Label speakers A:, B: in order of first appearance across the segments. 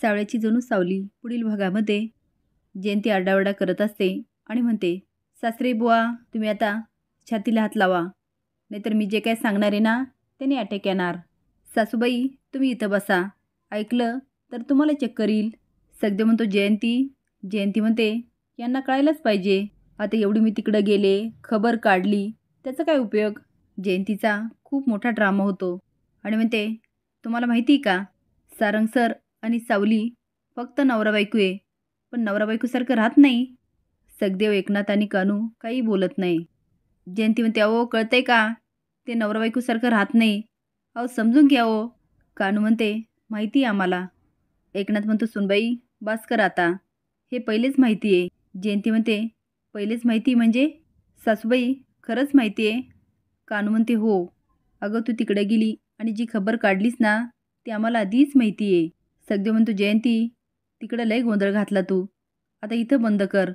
A: सावळ्याची जणू सावली पुढील भागामध्ये जयंती आरडाओरडा करत असते आणि म्हणते, सासरे बुवा तुम्ही आता छातीला हात लावा, नाहीतर मी जे काय सांगणार आहे ना त्याने अटॅक येणार. सासूबाई तुम्ही इथं बसा, ऐकलं तर तुम्हाला चक्कर येईल. सगळे म्हणतो जयंती. जयंती म्हणते यांना कळायलाच पाहिजे, आता एवढी मी तिकडं गेले, खबर काढली, त्याचा काय उपयोग. जयंतीचा खूप मोठा ड्रामा होतो आणि म्हणते तुम्हाला माहिती आहे का, सारंग सर आणि सावली फक्त नवरा बायको आहे, पण नवरा बायकोसारखं राहत नाही. सगदेव, एकनाथ आणि कानू काही बोलत नाही. जयंती म्हणते अहो कळतंय का, ते नवरा बायकोसारखं राहत नाही, अहो समजून घ्या हो. कानू म्हणते माहिती आहे आम्हाला. एकनाथ म्हणतो सुनबाई बास कर आता, हे पहिलेच माहिती आहे. जयंती म्हणते पहिलेच माहिती म्हणजे सासूबाई खरंच माहिती आहे. कानू म्हणते हो, अगं तू तिकडे गेली आणि जी खबर काढलीस ना ती आम्हाला आधीच माहिती आहे. सगदेव म्हणतो जयंती तिकडं लय गोंधळ घातला तू, आता इथं बंद कर.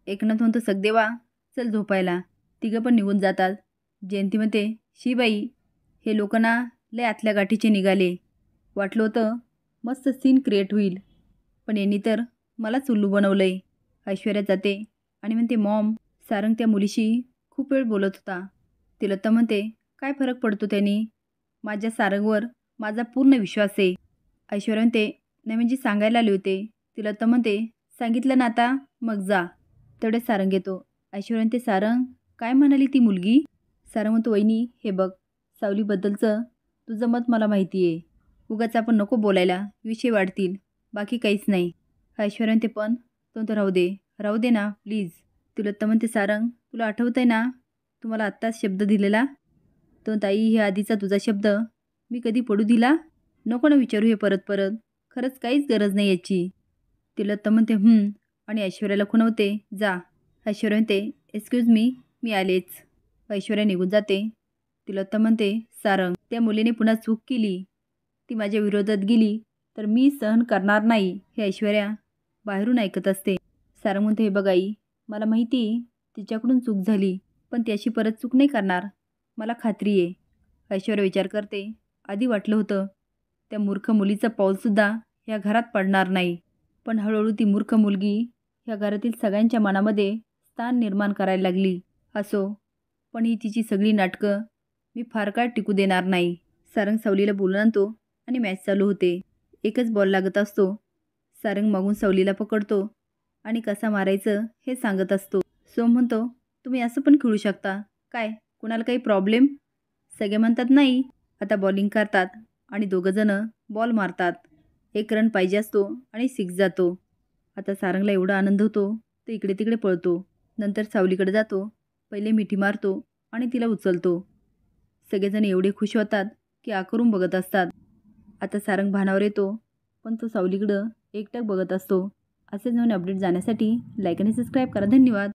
A: एकनाथ म्हणतो सगदेवा चल झोपायला. तिघं पण निघून जातात. जयंती म्हणते शी बाई, हे लोक ना लय आतल्या गाठीचे निघाले, वाटलं होतं मस्त सीन क्रिएट होईल, पण यांनी तर मलाच उल्लू बनवलंय. ऐश्वर्या जाते आणि म्हणते मॉम सारंग त्या मुलीशी खूप वेळ बोलत होता. तिला तर म्हणते काय फरक पडतो त्यांनी, माझ्या सारंगवर माझा पूर्ण विश्वास आहे. ऐश्वर्या म्हणते नाही म्हणजे सांगायला आले होते. तिला तर म्हणते सांगितलं ना आता मग जा. तेवढे सारंग येतो. ऐश्वर्या म्हणते सारंग काय म्हणाली ती मुलगी. सारंग म्हणतो वहिनी हे बघ, सावलीबद्दलचं तुझं मत मला माहिती आहे, उगाच आपण नको बोलायला, विषय वाढतील, बाकी काहीच नाही. ऐश्वर्या म्हणते पण तो राहू दे ना प्लीज. तुला तर म्हणते सारंग तुला आठवतं आहे ना तुम्हाला आत्ताच शब्द दिलेला, तो ताई हे आधीचा तुझा शब्द मी कधी पडू दिला. नको ना विचारू हे परत परत, खरंच काहीच गरज नाही याची. तिला तर म्हणते आणि ऐश्वर्याला खुणवते जा. ऐश्वर्या म्हणते एक्सक्यूज मी आलेच. ऐश्वर्या निघून जाते. तिला तर म्हणते सारंग त्या मुलीने पुन्हा चूक केली, ती माझ्या विरोधात गेली तर मी सहन करणार नाही, हे ऐश्वर्या बाहेरून ऐकत असते. सारंग म्हणते हे बघ आई, मला माहिती तिच्याकडून चूक झाली, पण ती अशी परत चूक नाही करणार, मला खात्री आहे. ऐश्वर्या विचार करते आधी वाटलं होतं त्या मूर्ख मुलीचं पाऊलसुद्धा ह्या घरात पडणार नाही, पण हळूहळू ती मूर्ख मुलगी ह्या घरातील सगळ्यांच्या मनामध्ये स्थान निर्माण करायला लागली. असो, पण ही तिची सगळी नाटकं मी फार काळ टिकू देणार नाही. सारंग सावलीला बोलून आणतो आणि मॅच चालू होते. एकच बॉल लागत असतो. सारंग मागून सावलीला पकडतो आणि कसा मारायचं हे सांगत असतो. सोम म्हणतो तुम्ही असं पण खेळू शकता काय, कुणाला काही प्रॉब्लेम. सगळे म्हणतात नाही. आता बॉलिंग करतात आणि दोघंजणं बॉल मारतात. 1 रन पाहिजे असतो आणि 6 जातो. आता सारंगला एवढा आनंद होतो तो इकडे तिकडे पळतो. नंतर सावलीकडे जातो, पहिले मिठी मारतो आणि तिला उचलतो. सगळेजण एवढे खुश होतात की आकरून बघत असतात. आता सारंग भानावर येतो, पण तो सावलीकडं एकटक बघत असतो. असेच नवीन अपडेट जाण्यासाठी लाईक आणि सबस्क्राईब करा. धन्यवाद.